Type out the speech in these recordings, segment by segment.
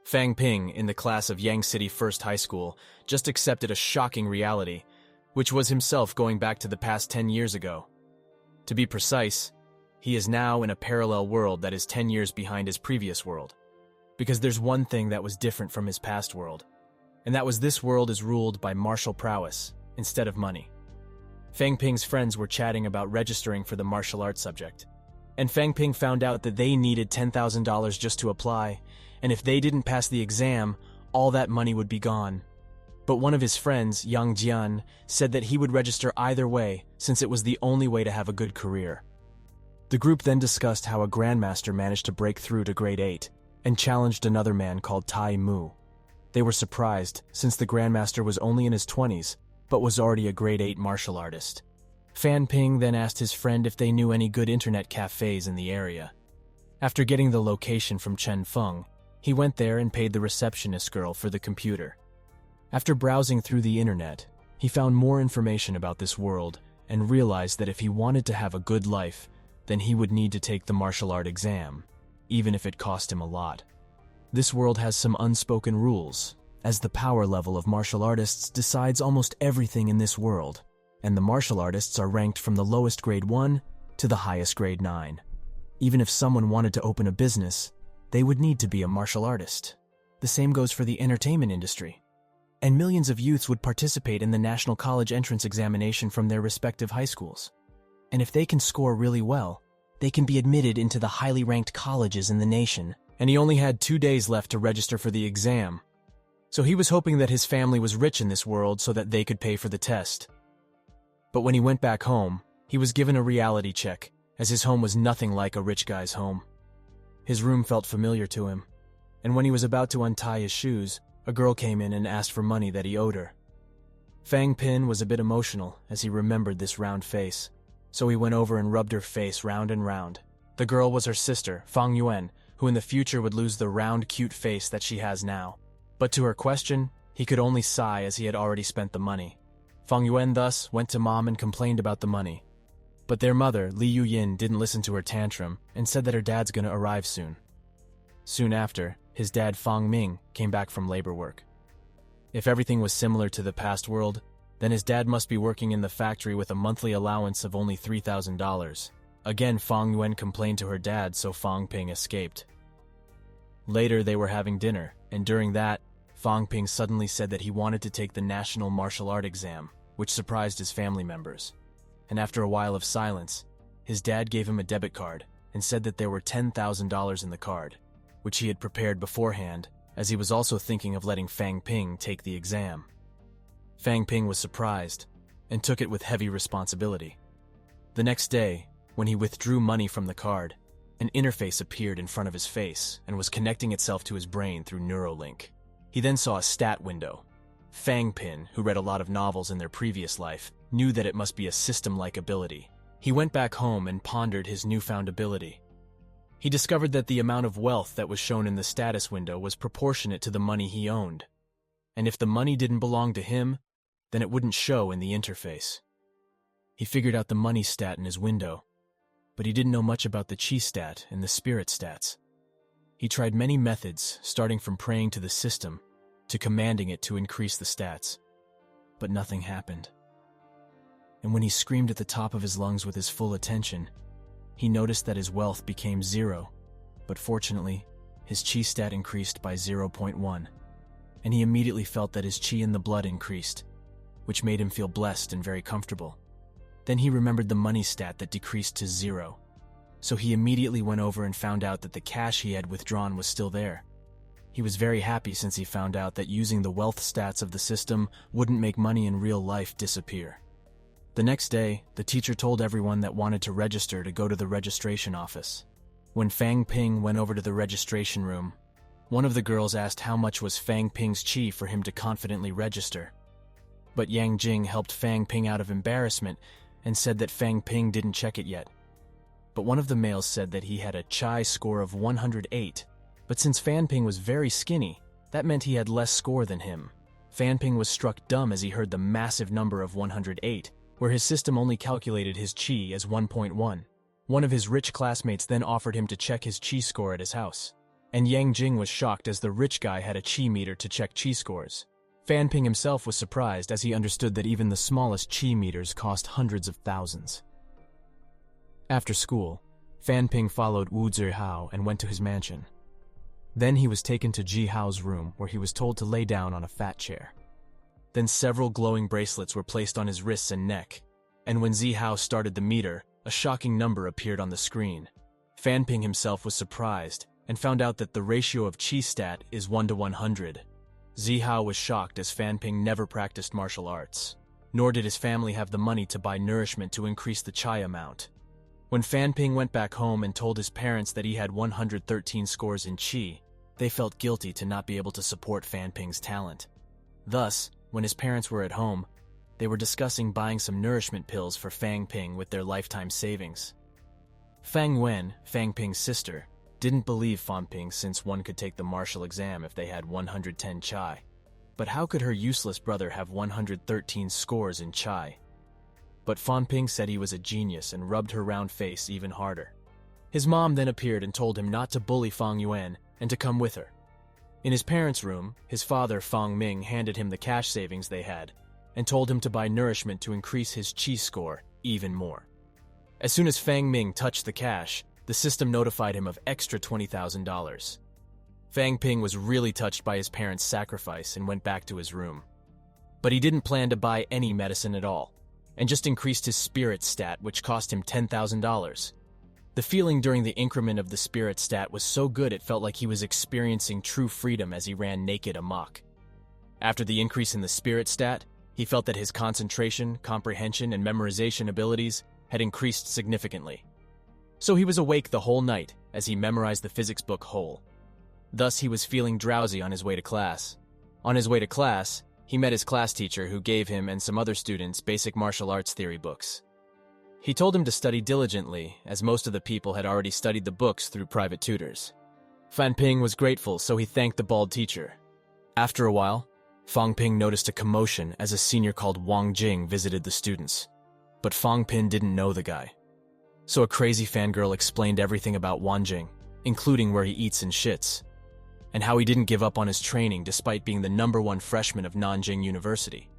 Fang Ping, in the class of Yang City First High School, just accepted a shocking reality, which was himself going back to the past 10 years ago. To be precise, he is now in a parallel world that is 10 years behind his previous world. Because there's one thing that was different from his past world, and that was this world is ruled by martial prowess instead of money. Fang Ping's friends were chatting about registering for the martial arts subject, and Fang Ping found out that they needed $10,000 just to apply, and if they didn't pass the exam, all that money would be gone. But one of his friends, Yang Jian, said that he would register either way since it was the only way to have a good career. The group then discussed how a grandmaster managed to break through to grade 8 and challenged another man called Tai Mu. They were surprised since the grandmaster was only in his 20s but was already a grade 8 martial artist. Fan Ping then asked his friend if they knew any good internet cafes in the area. After getting the location from Chen Feng, he went there and paid the receptionist girl for the computer. After browsing through the internet, he found more information about this world and realized that if he wanted to have a good life, then he would need to take the martial art exam, even if it cost him a lot. This world has some unspoken rules, as the power level of martial artists decides almost everything in this world, and the martial artists are ranked from the lowest grade 1 to the highest grade 9. Even if someone wanted to open a business, they would need to be a martial artist. The same goes for the entertainment industry. And millions of youths would participate in the National College Entrance Examination from their respective high schools. And if they can score really well, they can be admitted into the highly ranked colleges in the nation. And he only had 2 days left to register for the exam. So he was hoping that his family was rich in this world so that they could pay for the test. But when he went back home, he was given a reality check, as his home was nothing like a rich guy's home. His room felt familiar to him, and when he was about to untie his shoes, a girl came in and asked for money that he owed her. Fang Pin was a bit emotional as he remembered this round face, so he went over and rubbed her face round and round. The girl was her sister, Fang Yuan, who in the future would lose the round, cute face that she has now. But to her question, he could only sigh as he had already spent the money. Fang Yuan thus went to Mom and complained about the money. But their mother, Li Yuyin, didn't listen to her tantrum and said that her dad's gonna arrive soon. Soon after, his dad Fang Ming came back from labor work. If everything was similar to the past world, then his dad must be working in the factory with a monthly allowance of only $3,000. Again, Fang Yuan complained to her dad, so Fang Ping escaped. Later, they were having dinner, and during that, Fang Ping suddenly said that he wanted to take the National Martial Art exam, which surprised his family members. And after a while of silence, his dad gave him a debit card and said that there were $10,000 in the card, which he had prepared beforehand, as he was also thinking of letting Fang Ping take the exam. Fang Ping was surprised and took it with heavy responsibility. The next day, when he withdrew money from the card, an interface appeared in front of his face and was connecting itself to his brain through Neuralink. He then saw a stat window. Fang Pin, who read a lot of novels in their previous life, knew that it must be a system-like ability. He went back home and pondered his newfound ability. He discovered that the amount of wealth that was shown in the status window was proportionate to the money he owned. And if the money didn't belong to him, then it wouldn't show in the interface. He figured out the money stat in his window, but he didn't know much about the chi stat and the spirit stats. He tried many methods, starting from praying to the system to commanding it to increase the stats, but nothing happened. And when he screamed at the top of his lungs with his full attention, he noticed that his wealth became 0, but fortunately, his chi stat increased by 0.1, and he immediately felt that his chi in the blood increased, which made him feel blessed and very comfortable. Then he remembered the money stat that decreased to 0, so he immediately went over and found out that the cash he had withdrawn was still there. He was very happy since he found out that using the wealth stats of the system wouldn't make money in real life disappear. The next day, the teacher told everyone that wanted to register to go to the registration office. When Fang Ping went over to the registration room, one of the girls asked how much was Fang Ping's chi for him to confidently register. But Yang Jing helped Fang Ping out of embarrassment and said that Fang Ping didn't check it yet. But one of the males said that he had a chi score of 108, but since Fan Ping was very skinny, that meant he had less score than him. Fan Ping was struck dumb as he heard the massive number of 108, where his system only calculated his chi as 1.1. One of his rich classmates then offered him to check his chi score at his house. and Yang Jing was shocked as the rich guy had a chi meter to check chi scores. Fan Ping himself was surprised as he understood that even the smallest chi meters cost hundreds of thousands. After school, Fan Ping followed Wu Zihao and went to his mansion. Then he was taken to Ji Hao's room, where he was told to lay down on a fat chair. Then several glowing bracelets were placed on his wrists and neck, and when Ji Hao started the meter, a shocking number appeared on the screen. Fan Ping himself was surprised and found out that the ratio of chi stat is 1 to 100. Ji Hao was shocked as Fan Ping never practiced martial arts, nor did his family have the money to buy nourishment to increase the chi amount. When Fan Ping went back home and told his parents that he had 113 scores in chi, they felt guilty to not be able to support Fan Ping's talent. Thus, when his parents were at home, they were discussing buying some nourishment pills for Fan Ping with their lifetime savings. Fang Wen, Fan Ping's sister, didn't believe Fan Ping since one could take the martial exam if they had 110 chai. But how could her useless brother have 113 scores in chai? But Fan Ping said he was a genius and rubbed her round face even harder. His mom then appeared and told him not to bully Fang Yuan and to come with her. In his parents' room, his father, Fang Ming, handed him the cash savings they had and told him to buy nourishment to increase his chi score even more. As soon as Fang Ming touched the cash, the system notified him of extra $20,000. Fan Ping was really touched by his parents' sacrifice and went back to his room. But he didn't plan to buy any medicine at all, and just increased his spirit stat, which cost him $10,000. The feeling during the increment of the spirit stat was so good it felt like he was experiencing true freedom as he ran naked amok. After the increase in the spirit stat, he felt that his concentration, comprehension, and memorization abilities had increased significantly. So he was awake the whole night as he memorized the physics book whole. Thus, he was feeling drowsy on his way to class. On his way to class, he met his class teacher who gave him and some other students basic martial arts theory books. He told him to study diligently, as most of the people had already studied the books through private tutors. Fan Ping was grateful, so he thanked the bald teacher. After a while, Fang Ping noticed a commotion as a senior called Wang Jing visited the students. But Fang Ping didn't know the guy. So a crazy fangirl explained everything about Wang Jing, including where he eats and shits, and how he didn't give up on his training despite being the #1 freshman of Nanjing University.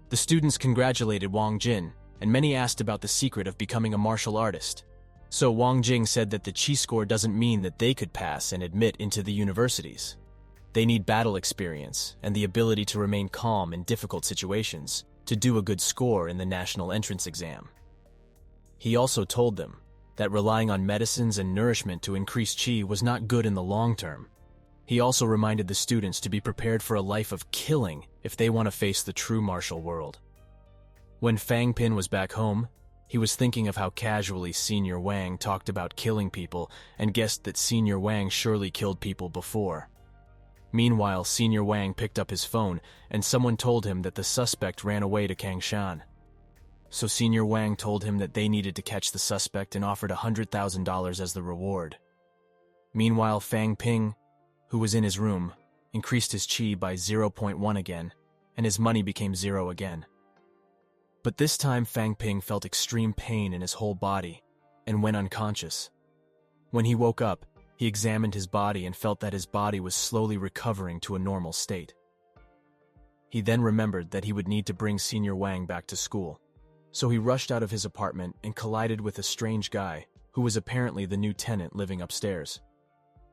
The students congratulated Wang Jin, and many asked about the secret of becoming a martial artist. So Wang Jing said that the chi score doesn't mean that they could pass and admit into the universities. They need battle experience and the ability to remain calm in difficult situations to do a good score in the national entrance exam. He also told them that relying on medicines and nourishment to increase chi was not good in the long term. He also reminded the students to be prepared for a life of killing if they want to face the true martial world. When Fang Pin was back home, he was thinking of how casually Senior Wang talked about killing people and guessed that Senior Wang surely killed people before. Meanwhile, Senior Wang picked up his phone and someone told him that the suspect ran away to Kangshan. So Senior Wang told him that they needed to catch the suspect and offered $100,000 as the reward. Meanwhile, Fang Ping, who was in his room, increased his chi by 0.1 again, and his money became 0 again. But this time Fang Ping felt extreme pain in his whole body and went unconscious. When he woke up, he examined his body and felt that his body was slowly recovering to a normal state. He then remembered that he would need to bring Senior Wang back to school. So he rushed out of his apartment and collided with a strange guy who was apparently the new tenant living upstairs.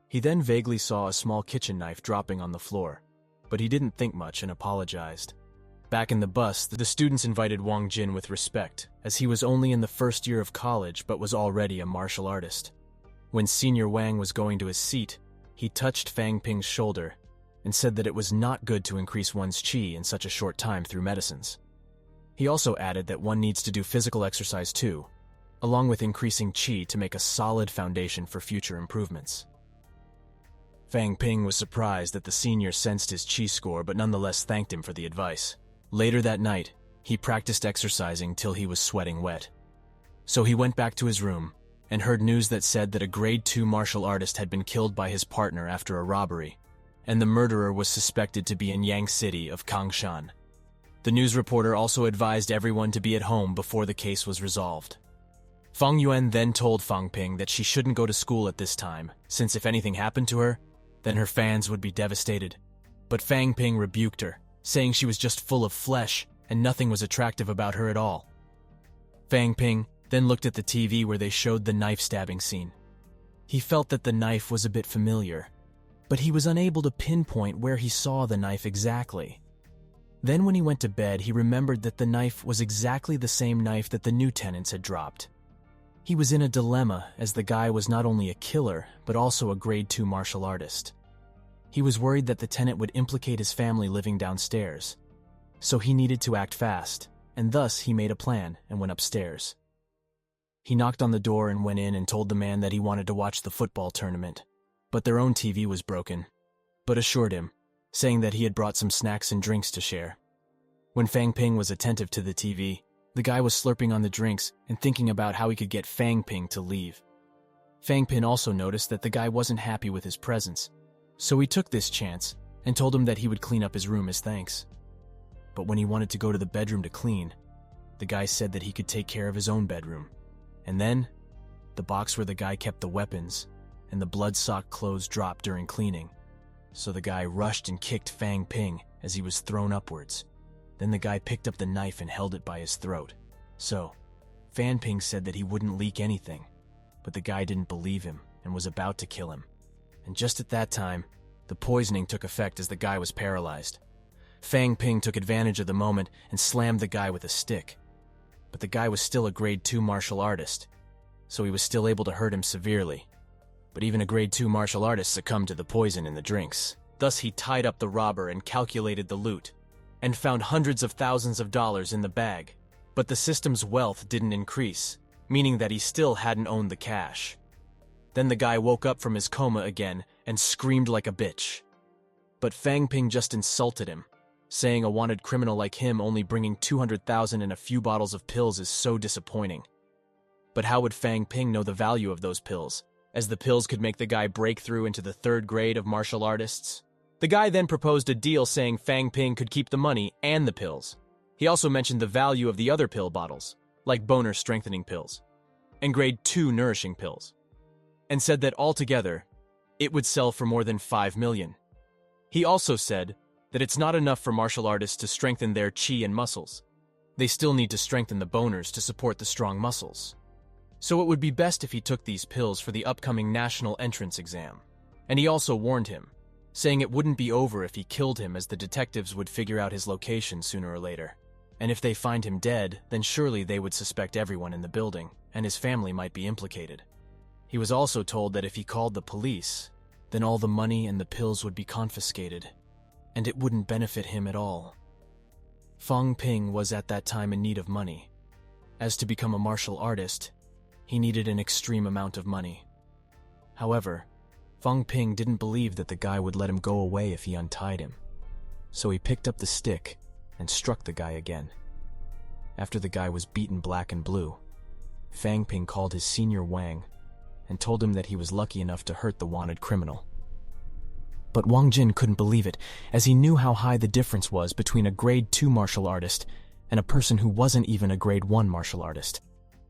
He then vaguely saw a small kitchen knife dropping on the floor, but he didn't think much and apologized. Back in the bus, the students invited Wang Jin with respect, as he was only in the first year of college but was already a martial artist. When Senior Wang was going to his seat, he touched Fang Ping's shoulder and said that it was not good to increase one's chi in such a short time through medicines. He also added that one needs to do physical exercise too, along with increasing chi to make a solid foundation for future improvements. Fang Ping was surprised that the senior sensed his chi score but nonetheless thanked him for the advice. Later that night, he practiced exercising till he was sweating wet. So he went back to his room and heard news that said that a grade 2 martial artist had been killed by his partner after a robbery, and the murderer was suspected to be in Yang City of Kangshan. The news reporter also advised everyone to be at home before the case was resolved. Fang Yuan then told Fang Ping that she shouldn't go to school at this time, since if anything happened to her, then her fans would be devastated. But Fang Ping rebuked her, saying she was just full of flesh and nothing was attractive about her at all. Fang Ping then looked at the TV where they showed the knife stabbing scene. He felt that the knife was a bit familiar, but he was unable to pinpoint where he saw the knife exactly. Then when he went to bed, he remembered that the knife was exactly the same knife that the new tenants had dropped. He was in a dilemma as the guy was not only a killer, but also a grade 2 martial artist. He was worried that the tenant would implicate his family living downstairs, so he needed to act fast, and thus he made a plan and went upstairs. He knocked on the door and went in and told the man that he wanted to watch the football tournament, but their own TV was broken, but assured him, saying that he had brought some snacks and drinks to share. When Fang Ping was attentive to the TV, the guy was slurping on the drinks and thinking about how he could get Fang Ping to leave. Fang Ping also noticed that the guy wasn't happy with his presence, so he took this chance and told him that he would clean up his room as thanks. But when he wanted to go to the bedroom to clean, the guy said that he could take care of his own bedroom. And then, the box where the guy kept the weapons and the blood-soaked clothes dropped during cleaning. So the guy rushed and kicked Fang Ping as he was thrown upwards. Then the guy picked up the knife and held it by his throat. So, Fang Ping said that he wouldn't leak anything, but the guy didn't believe him and was about to kill him. And just at that time, the poisoning took effect as the guy was paralyzed. Fang Ping took advantage of the moment and slammed the guy with a stick. But the guy was still a grade 2 martial artist, so he was still able to hurt him severely. But even a grade 2 martial artist succumbed to the poison in the drinks. Thus he tied up the robber and calculated the loot, and found hundreds of thousands of dollars in the bag. But the system's wealth didn't increase, meaning that he still hadn't owned the cash. Then the guy woke up from his coma again and screamed like a bitch. But Fang Ping just insulted him, saying a wanted criminal like him only bringing 200,000 and a few bottles of pills is so disappointing. But how would Fang Ping know the value of those pills, as the pills could make the guy break through into the 3rd grade of martial artists? The guy then proposed a deal saying Fang Ping could keep the money and the pills. He also mentioned the value of the other pill bottles, like boner strengthening pills, and grade 2 nourishing pills, and said that altogether, it would sell for more than 5 million. He also said that it's not enough for martial artists to strengthen their chi and muscles. They still need to strengthen the boners to support the strong muscles. So it would be best if he took these pills for the upcoming national entrance exam. And he also warned him, saying it wouldn't be over if he killed him, as the detectives would figure out his location sooner or later. And if they find him dead, then surely they would suspect everyone in the building, and his family might be implicated. He was also told that if he called the police, then all the money and the pills would be confiscated, and it wouldn't benefit him at all. Fang Ping was at that time in need of money. As to become a martial artist, he needed an extreme amount of money. However, Fang Ping didn't believe that the guy would let him go away if he untied him. So he picked up the stick and struck the guy again. After the guy was beaten black and blue, Fang Ping called his senior Wang and told him that he was lucky enough to hurt the wanted criminal. But Wang Jin couldn't believe it, as he knew how high the difference was between a grade 2 martial artist and a person who wasn't even a grade 1 martial artist.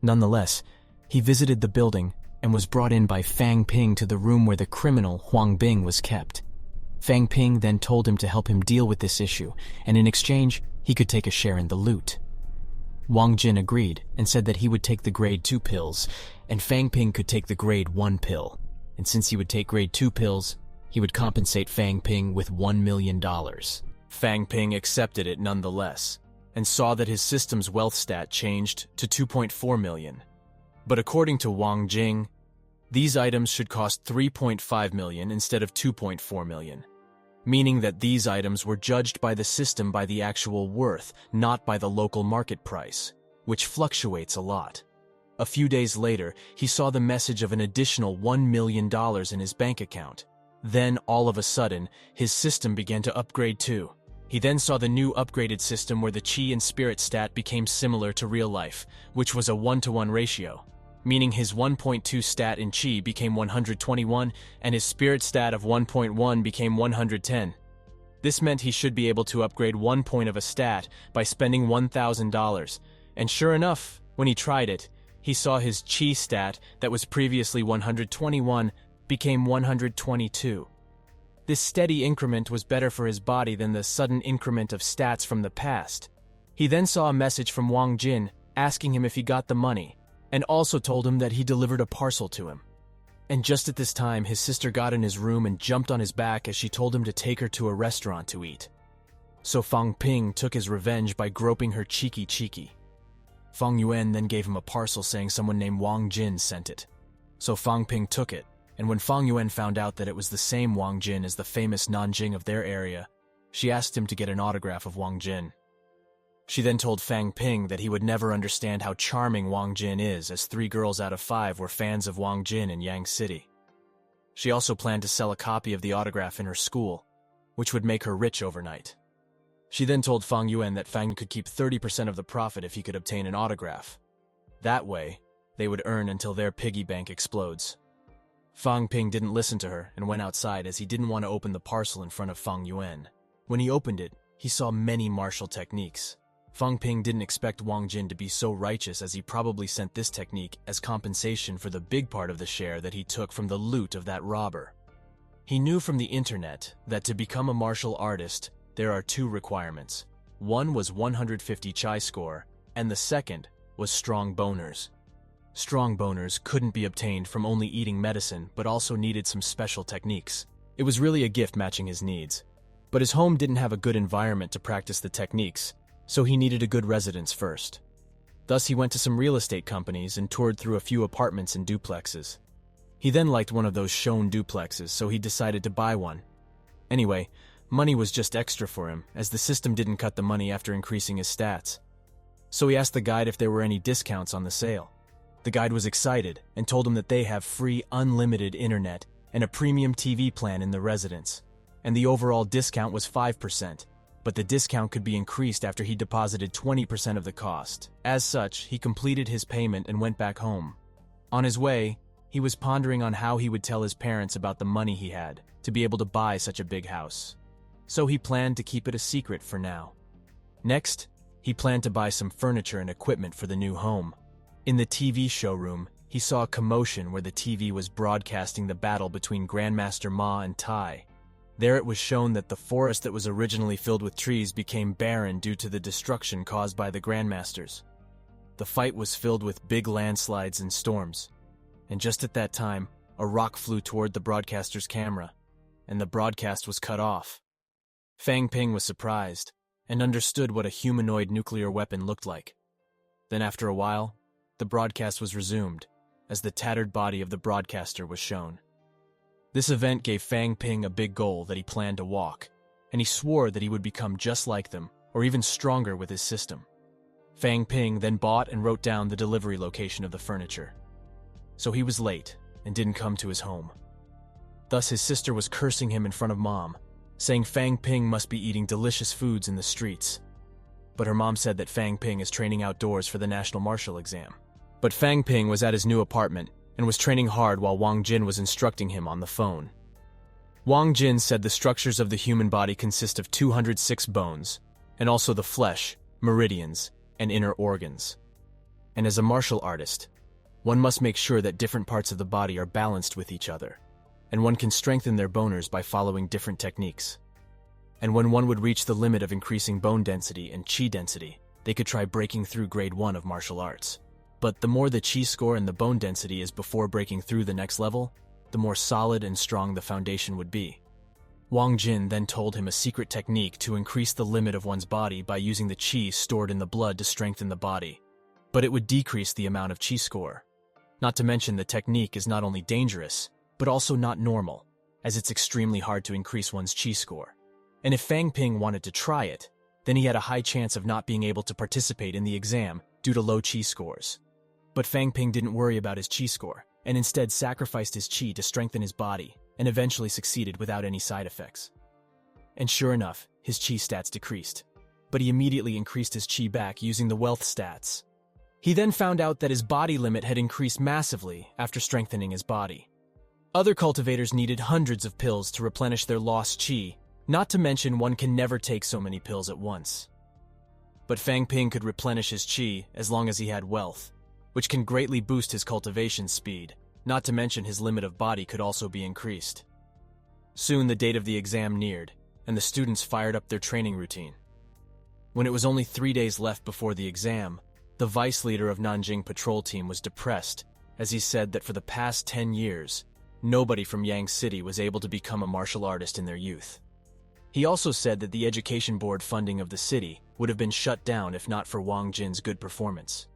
Nonetheless, he visited the building and was brought in by Fang Ping to the room where the criminal Huang Bing was kept. Fang Ping then told him to help him deal with this issue, and in exchange, he could take a share in the loot. Wang Jin agreed and said that he would take the grade 2 pills, and Fang Ping could take the grade 1 pill. And since he would take grade 2 pills, he would compensate Fang Ping with $1 million. Fang Ping accepted it nonetheless, and saw that his system's wealth stat changed to 2.4 million. But according to Wang Jing, these items should cost 3.5 million instead of 2.4 million, meaning that these items were judged by the system by the actual worth, not by the local market price, which fluctuates a lot. A few days later, he saw the message of an additional $1 million in his bank account. Then, all of a sudden, his system began to upgrade too. He then saw the new upgraded system where the chi and spirit stat became similar to real life, which was a 1-to-1 ratio, meaning his 1.2 stat in chi became 121 and his spirit stat of 1.1 became 110. This meant he should be able to upgrade 1 point of a stat by spending $1,000, and sure enough, when he tried it, he saw his chi stat that was previously 121 became 122. This steady increment was better for his body than the sudden increment of stats from the past. He then saw a message from Wang Jin asking him if he got the money, and also told him that he delivered a parcel to him. And just at this time, his sister got in his room and jumped on his back as she told him to take her to a restaurant to eat. So Fang Ping took his revenge by groping her cheeky. Fang Yuan then gave him a parcel saying someone named Wang Jin sent it. So Fang Ping took it, and when Fang Yuan found out that it was the same Wang Jin as the famous Nanjing of their area, she asked him to get an autograph of Wang Jin. She then told Fang Ping that he would never understand how charming Wang Jin is, as 3 girls out of 5 were fans of Wang Jin in Yang City. She also planned to sell a copy of the autograph in her school, which would make her rich overnight. She then told Fang Yuan that Fang could keep 30% of the profit if he could obtain an autograph. That way, they would earn until their piggy bank explodes. Fang Ping didn't listen to her and went outside as he didn't want to open the parcel in front of Fang Yuan. When he opened it, he saw many martial techniques. Fang Ping didn't expect Wang Jin to be so righteous, as he probably sent this technique as compensation for the big part of the share that he took from the loot of that robber. He knew from the internet that to become a martial artist, there are 2 requirements. One was 150 chi score, and the second was strong boners. Strong boners couldn't be obtained from only eating medicine, but also needed some special techniques. It was really a gift matching his needs. But his home didn't have a good environment to practice the techniques, so he needed a good residence first. Thus he went to some real estate companies and toured through a few apartments and duplexes. He then liked one of those shown duplexes, so he decided to buy one. Anyway, money was just extra for him, as the system didn't cut the money after increasing his stats. So he asked the guide if there were any discounts on the sale. The guide was excited and told him that they have free unlimited internet and a premium TV plan in the residence, and the overall discount was 5%. But the discount could be increased after he deposited 20% of the cost. As such, he completed his payment and went back home. On his way, he was pondering on how he would tell his parents about the money he had to be able to buy such a big house. So he planned to keep it a secret for now. Next, he planned to buy some furniture and equipment for the new home. In the TV showroom, he saw a commotion where the TV was broadcasting the battle between Grandmaster Ma and Tai. There it was shown that the forest that was originally filled with trees became barren due to the destruction caused by the Grandmasters. The fight was filled with big landslides and storms, and just at that time, a rock flew toward the broadcaster's camera, and the broadcast was cut off. Fang Ping was surprised, and understood what a humanoid nuclear weapon looked like. Then after a while, the broadcast was resumed, as the tattered body of the broadcaster was shown. This event gave Fang Ping a big goal that he planned to walk, and he swore that he would become just like them, or even stronger with his system. Fang Ping then bought and wrote down the delivery location of the furniture. So he was late, and didn't come to his home. Thus his sister was cursing him in front of Mom, saying Fang Ping must be eating delicious foods in the streets. But her mom said that Fang Ping is training outdoors for the national martial exam. But Fang Ping was at his new apartment, and was training hard while Wang Jin was instructing him on the phone. Wang Jin said the structures of the human body consist of 206 bones, and also the flesh, meridians, and inner organs. And as a martial artist, one must make sure that different parts of the body are balanced with each other, and one can strengthen their boners by following different techniques. And when one would reach the limit of increasing bone density and chi density, they could try breaking through grade 1 of martial arts. But the more the chi score and the bone density is before breaking through the next level, the more solid and strong the foundation would be. Wang Jin then told him a secret technique to increase the limit of one's body by using the chi stored in the blood to strengthen the body. But it would decrease the amount of chi score. Not to mention the technique is not only dangerous, but also not normal, as it's extremely hard to increase one's chi score. And if Fang Ping wanted to try it, then he had a high chance of not being able to participate in the exam due to low chi scores. But Fang Ping didn't worry about his chi score, and instead sacrificed his chi to strengthen his body, and eventually succeeded without any side effects. And sure enough, his chi stats decreased, but he immediately increased his chi back using the wealth stats. He then found out that his body limit had increased massively after strengthening his body. Other cultivators needed hundreds of pills to replenish their lost chi, not to mention one can never take so many pills at once. But Fang Ping could replenish his chi as long as he had wealth, which can greatly boost his cultivation speed, not to mention his limit of body could also be increased. Soon the date of the exam neared, and the students fired up their training routine. When it was only 3 days left before the exam, the vice leader of Nanjing patrol team was depressed, as he said that for the past 10 years, nobody from Yang City was able to become a martial artist in their youth. He also said that the education board funding of the city would have been shut down if not for Wang Jin's good performance.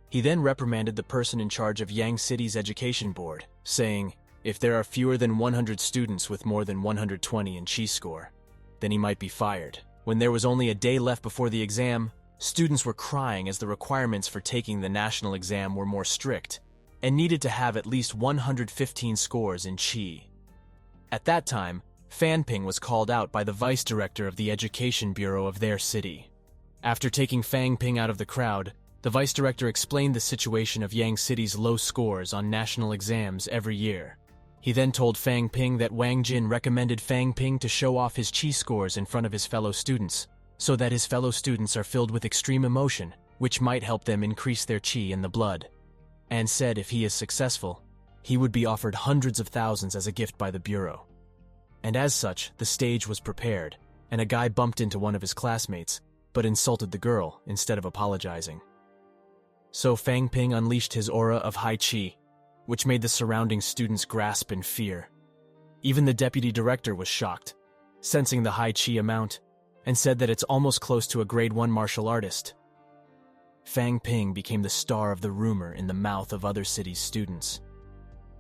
He then reprimanded the person in charge of Yang City's education board, saying, if there are fewer than 100 students with more than 120 in chi score, then he might be fired. When there was only a day left before the exam, students were crying as the requirements for taking the national exam were more strict and needed to have at least 115 scores in chi. At that time, Fan Ping was called out by the vice director of the education bureau of their city. After taking Fang Ping out of the crowd, the vice director explained the situation of Yang City's low scores on national exams every year. He then told Fang Ping that Wang Jin recommended Fang Ping to show off his chi scores in front of his fellow students, so that his fellow students are filled with extreme emotion, which might help them increase their chi in the blood. And said if he is successful, he would be offered hundreds of thousands as a gift by the bureau. And as such, the stage was prepared, and a guy bumped into one of his classmates, but insulted the girl instead of apologizing. So Fang Ping unleashed his aura of high chi, which made the surrounding students grasp in fear. Even the deputy director was shocked, sensing the high chi amount, and said that it's almost close to a grade 1 martial artist. Fang Ping became the star of the rumor in the mouth of other cities' students.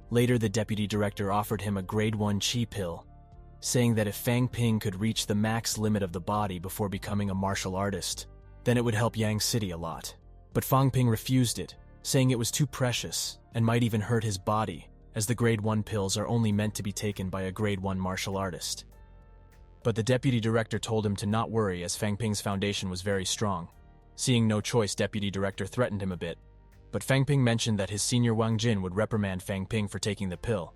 Later, the deputy director offered him a grade 1 chi pill, saying that if Fang Ping could reach the max limit of the body before becoming a martial artist, then it would help Yang City a lot. But Fang Ping refused it, saying it was too precious and might even hurt his body, as the grade 1 pills are only meant to be taken by a grade 1 martial artist. But the deputy director told him to not worry, as Fang Ping's foundation was very strong. Seeing no choice, deputy director threatened him a bit, but Fang Ping mentioned that his senior Wang Jin would reprimand Fang Ping for taking the pill.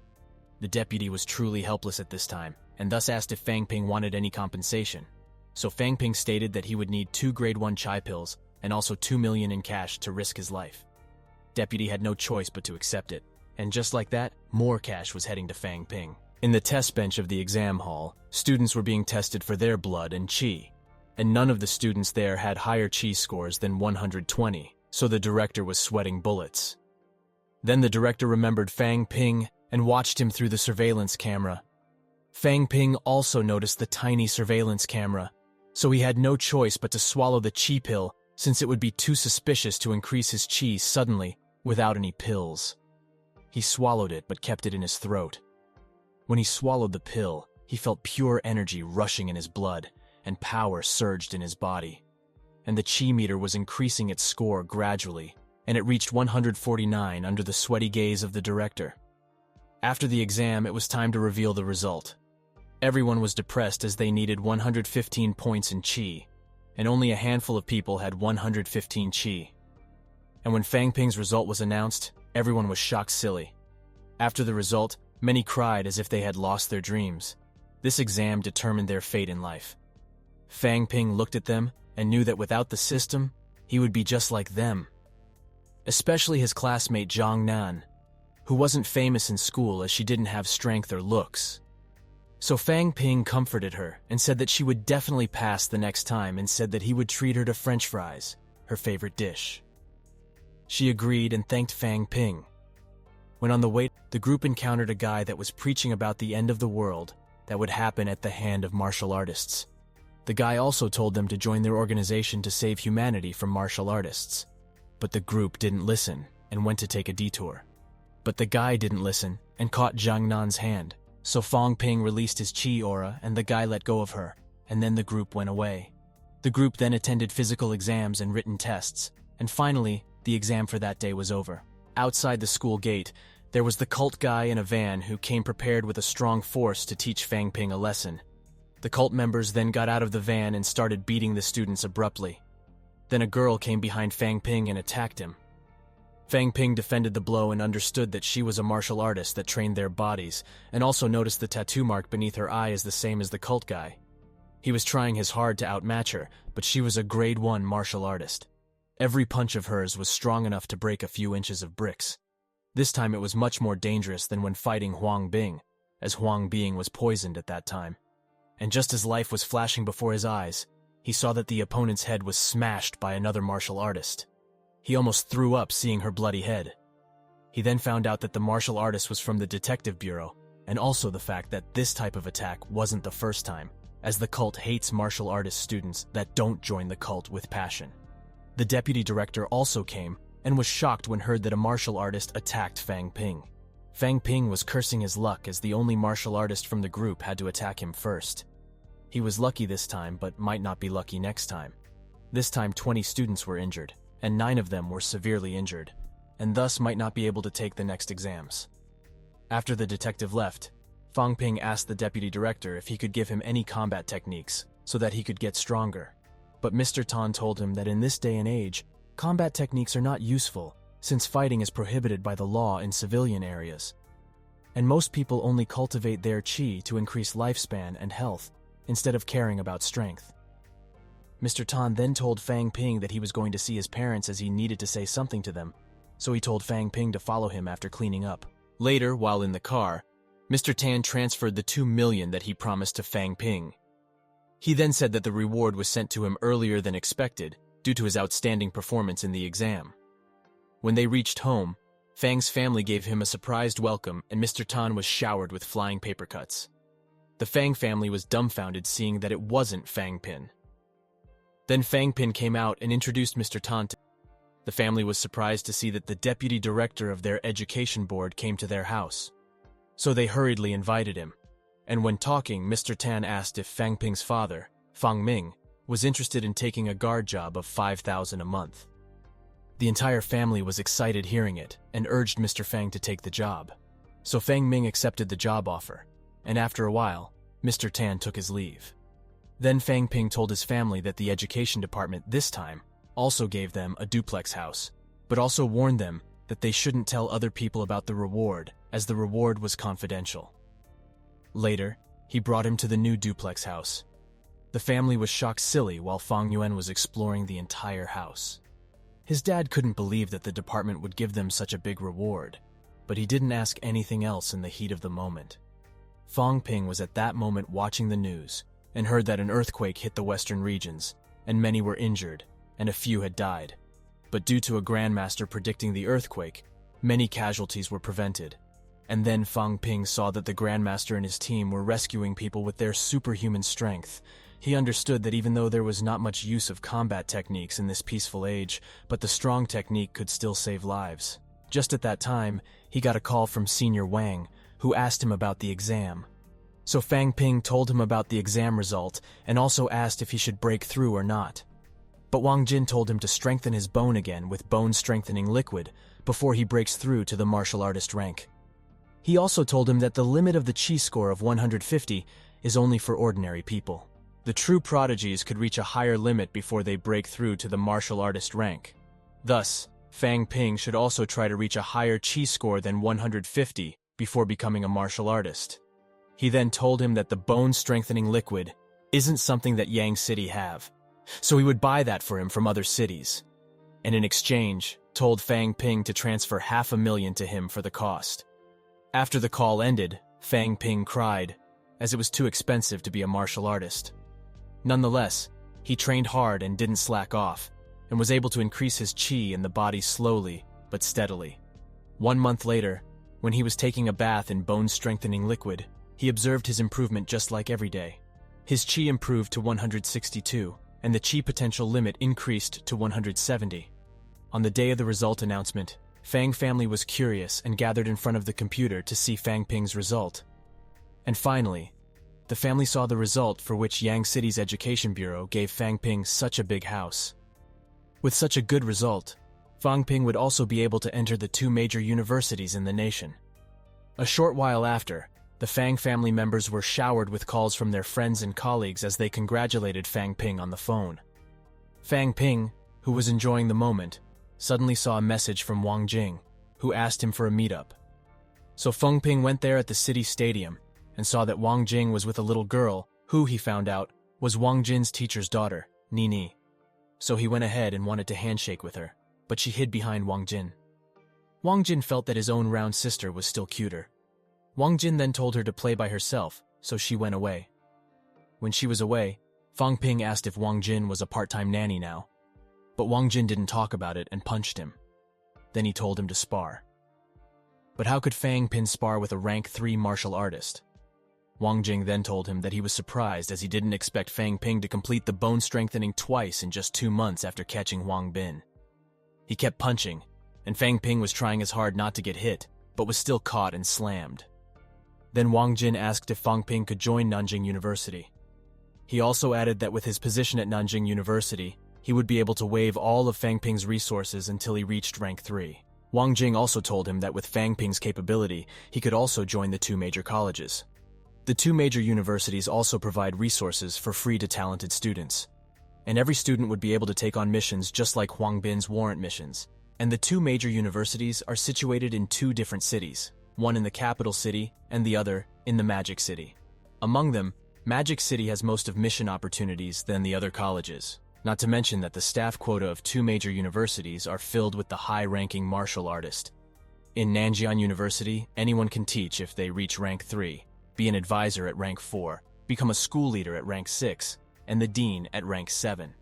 The deputy was truly helpless at this time, and thus asked if Fang Ping wanted any compensation. So Fang Ping stated that he would need 2 grade 1 chai pills and also 2 million in cash to risk his life. Deputy had no choice but to accept it, and just like that, more cash was heading to Fang Ping. In the test bench of the exam hall, students were being tested for their blood and chi, and none of the students there had higher chi scores than 120, so the director was sweating bullets. Then the director remembered Fang Ping and watched him through the surveillance camera. Fang Ping also noticed the tiny surveillance camera, so he had no choice but to swallow the chi pill, since it would be too suspicious to increase his chi suddenly without any pills. He swallowed it but kept it in his throat. When he swallowed the pill, he felt pure energy rushing in his blood, and power surged in his body. And the chi meter was increasing its score gradually, and it reached 149 under the sweaty gaze of the director. After the exam, it was time to reveal the result. Everyone was depressed as they needed 115 points in chi, and only a handful of people had 115 chi. And when Fang Ping's result was announced, everyone was shocked silly. After the result, many cried as if they had lost their dreams. This exam determined their fate in life. Fang Ping looked at them and knew that without the system, he would be just like them. Especially his classmate Zhang Nan, who wasn't famous in school as she didn't have strength or looks. So Fang Ping comforted her and said that she would definitely pass the next time, and said that he would treat her to French fries, her favorite dish. She agreed and thanked Fang Ping. When on the way, the group encountered a guy that was preaching about the end of the world that would happen at the hand of martial artists. The guy also told them to join their organization to save humanity from martial artists. But the group didn't listen and went to take a detour. But the guy didn't listen and caught Zhang Nan's hand. So Fang Ping released his chi aura and the guy let go of her, and then the group went away. The group then attended physical exams and written tests, and finally, the exam for that day was over. Outside the school gate, there was the cult guy in a van who came prepared with a strong force to teach Fang Ping a lesson. The cult members then got out of the van and started beating the students abruptly. Then a girl came behind Fang Ping and attacked him. Fang Ping defended the blow and understood that she was a martial artist that trained their bodies, and also noticed the tattoo mark beneath her eye is the same as the cult guy. He was trying his hard to outmatch her, but she was a grade 1 martial artist. Every punch of hers was strong enough to break a few inches of bricks. This time it was much more dangerous than when fighting Huang Bing, as Huang Bing was poisoned at that time. And just as life was flashing before his eyes, he saw that the opponent's head was smashed by another martial artist. He almost threw up seeing her bloody head. He then found out that the martial artist was from the detective bureau, and also the fact that this type of attack wasn't the first time, as the cult hates martial artist students that don't join the cult with passion. The deputy director also came and was shocked when heard that a martial artist attacked Fang Ping. Fang Ping was cursing his luck as the only martial artist from the group had to attack him first. He was lucky this time, but might not be lucky next time. This time 20 students were injured, and 9 of them were severely injured, and thus might not be able to take the next exams. After the detective left, Fang Ping asked the deputy director if he could give him any combat techniques so that he could get stronger. But Mr. Tan told him that in this day and age, combat techniques are not useful since fighting is prohibited by the law in civilian areas. And most people only cultivate their qi to increase lifespan and health instead of caring about strength. Mr. Tan then told Fang Ping that he was going to see his parents as he needed to say something to them, so he told Fang Ping to follow him after cleaning up. Later, while in the car, Mr. Tan transferred the 2 million that he promised to Fang Ping. He then said that the reward was sent to him earlier than expected due to his outstanding performance in the exam. When they reached home, Fang's family gave him a surprised welcome and Mr. Tan was showered with flying paper cuts. The Fang family was dumbfounded seeing that it wasn't Fang Pin. Then Fang Pin came out and introduced Mr. Tan to the family was surprised to see that the deputy director of their education board came to their house. So they hurriedly invited him. And when talking, Mr. Tan asked if Fang Ping's father, Fang Ming, was interested in taking a guard job of 5,000 a month. The entire family was excited hearing it and urged Mr. Fang to take the job. So Fang Ming accepted the job offer, and after a while, Mr. Tan took his leave. Then Fang Ping told his family that the education department this time also gave them a duplex house, but also warned them that they shouldn't tell other people about the reward, as the reward was confidential. Later, he brought him to the new duplex house. The family was shocked silly while Fang Yuan was exploring the entire house. His dad couldn't believe that the department would give them such a big reward, but he didn't ask anything else in the heat of the moment. Fang Ping was at that moment watching the news and heard that an earthquake hit the western regions, and many were injured, and a few had died. But due to a grandmaster predicting the earthquake, many casualties were prevented. And then Fang Ping saw that the grandmaster and his team were rescuing people with their superhuman strength. He understood that even though there was not much use of combat techniques in this peaceful age, but the strong technique could still save lives. Just at that time, he got a call from Senior Wang, who asked him about the exam. So Fang Ping told him about the exam result and also asked if he should break through or not. But Wang Jin told him to strengthen his bone again with bone-strengthening liquid before he breaks through to the martial artist rank. He also told him that the limit of the Qi score of 150 is only for ordinary people. The true prodigies could reach a higher limit before they break through to the martial artist rank. Thus, Fang Ping should also try to reach a higher Qi score than 150 before becoming a martial artist. He then told him that the bone-strengthening liquid isn't something that Yang City have, so he would buy that for him from other cities, and in exchange, told Fang Ping to transfer 500,000 to him for the cost. After the call ended, Fang Ping cried, as it was too expensive to be a martial artist. Nonetheless, he trained hard and didn't slack off, and was able to increase his qi in the body slowly but steadily. 1 month later, when he was taking a bath in bone-strengthening liquid, he observed his improvement just like every day. His qi improved to 162, and the qi potential limit increased to 170. On the day of the result announcement, Fang family was curious and gathered in front of the computer to see Fang Ping's result. And finally, the family saw the result for which Yang City's Education Bureau gave Fang Ping such a big house. With such a good result, Fang Ping would also be able to enter the 2 major universities in the nation. A short while after, the Fang family members were showered with calls from their friends and colleagues as they congratulated Fang Ping on the phone. Fang Ping, who was enjoying the moment, suddenly saw a message from Wang Jing, who asked him for a meetup. So Feng Ping went there at the city stadium and saw that Wang Jing was with a little girl who, he found out, was Wang Jin's teacher's daughter, Nini. So he went ahead and wanted to handshake with her, but she hid behind Wang Jin. Wang Jin felt that his own round sister was still cuter. Wang Jin then told her to play by herself, so she went away. When she was away, Fang Ping asked if Wang Jin was a part-time nanny now, but Wang Jin didn't talk about it and punched him. Then he told him to spar. But how could Fang Ping spar with a rank 3 martial artist? Wang Jing then told him that he was surprised as he didn't expect Fang Ping to complete the bone strengthening twice in just 2 months after catching Wang Bin. He kept punching, and Fang Ping was trying as hard not to get hit, but was still caught and slammed. Then Wang Jin asked if Fang Ping could join Nanjing University. He also added that with his position at Nanjing University, he would be able to waive all of Fang Ping's resources until he reached rank 3. Wang Jing also told him that with Fang Ping's capability, he could also join the 2 major colleges. The 2 major universities also provide resources for free to talented students, and every student would be able to take on missions just like Huang Bin's warrant missions. And the 2 major universities are situated in 2 different cities, one in the capital city and the other in the Magic City. Among them, Magic City has most of mission opportunities than the other colleges, not to mention that the staff quota of 2 major universities are filled with the high-ranking martial artist. In Nanjian University, anyone can teach if they reach rank 3, be an advisor at rank 4, become a school leader at rank 6, and the dean at rank 7.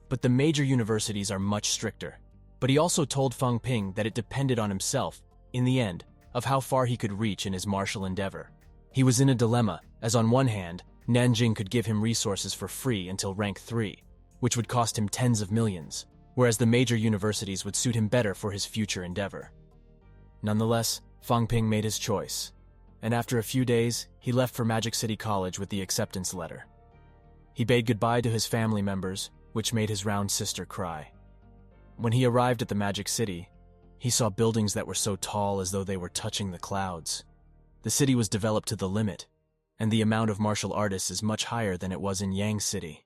But the major universities are much stricter. But he also told Fang Ping that it depended on himself, in the end, of how far he could reach in his martial endeavor. He was in a dilemma, as on one hand, Nanjing could give him resources for free until rank 3, which would cost him tens of millions, whereas the major universities would suit him better for his future endeavor. Nonetheless, Fang Ping made his choice, and after a few days, he left for Magic City College with the acceptance letter. He bade goodbye to his family members, which made his round sister cry. When he arrived at the Magic City, he saw buildings that were so tall as though they were touching the clouds. The city was developed to the limit, and the amount of martial artists is much higher than it was in Yang City.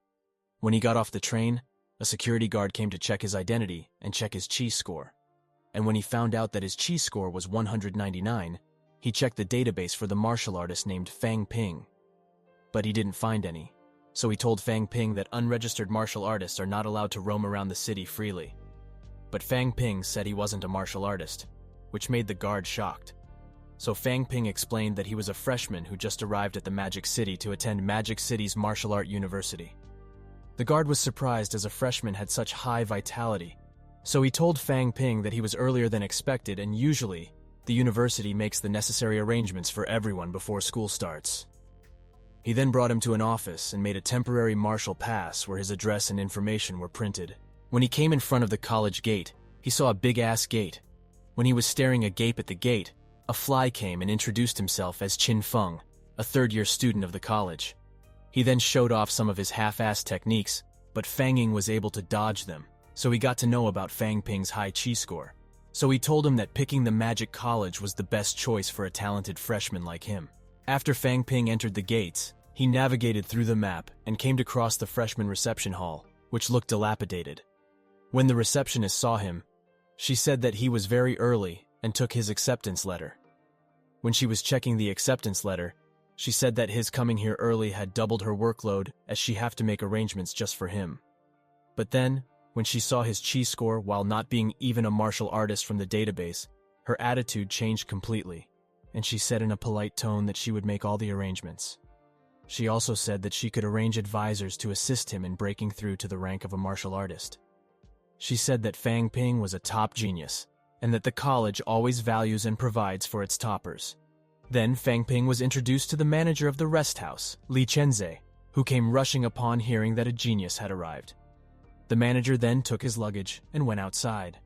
When he got off the train, a security guard came to check his identity and check his chi score. And when he found out that his chi score was 199, he checked the database for the martial artist named Fang Ping. But he didn't find any, so he told Fang Ping that unregistered martial artists are not allowed to roam around the city freely. But Fang Ping said he wasn't a martial artist, which made the guard shocked. So Fang Ping explained that he was a freshman who just arrived at the Magic City to attend Magic City's martial art university. The guard was surprised as a freshman had such high vitality, so he told Fang Ping that he was earlier than expected and usually, the university makes the necessary arrangements for everyone before school starts. He then brought him to an office and made a temporary martial pass where his address and information were printed. When he came in front of the college gate, he saw a big-ass gate. When he was staring agape at the gate, a fly came and introduced himself as Qin Feng, a third-year student of the college. He then showed off some of his half-assed techniques, but Fang Ying was able to dodge them, so he got to know about Fang Ping's high chi score. So he told him that picking the Magic College was the best choice for a talented freshman like him. After Fang Ping entered the gates, he navigated through the map and came to cross the freshman reception hall, which looked dilapidated. When the receptionist saw him, she said that he was very early and took his acceptance letter. When she was checking the acceptance letter, she said that his coming here early had doubled her workload as she had to make arrangements just for him. But then, when she saw his chi score while not being even a martial artist from the database, her attitude changed completely, and she said in a polite tone that she would make all the arrangements. She also said that she could arrange advisors to assist him in breaking through to the rank of a martial artist. She said that Fang Ping was a top genius, and that the college always values and provides for its toppers. Then Fang Ping was introduced to the manager of the rest house, Li Chenze, who came rushing upon hearing that a genius had arrived. The manager then took his luggage and went outside.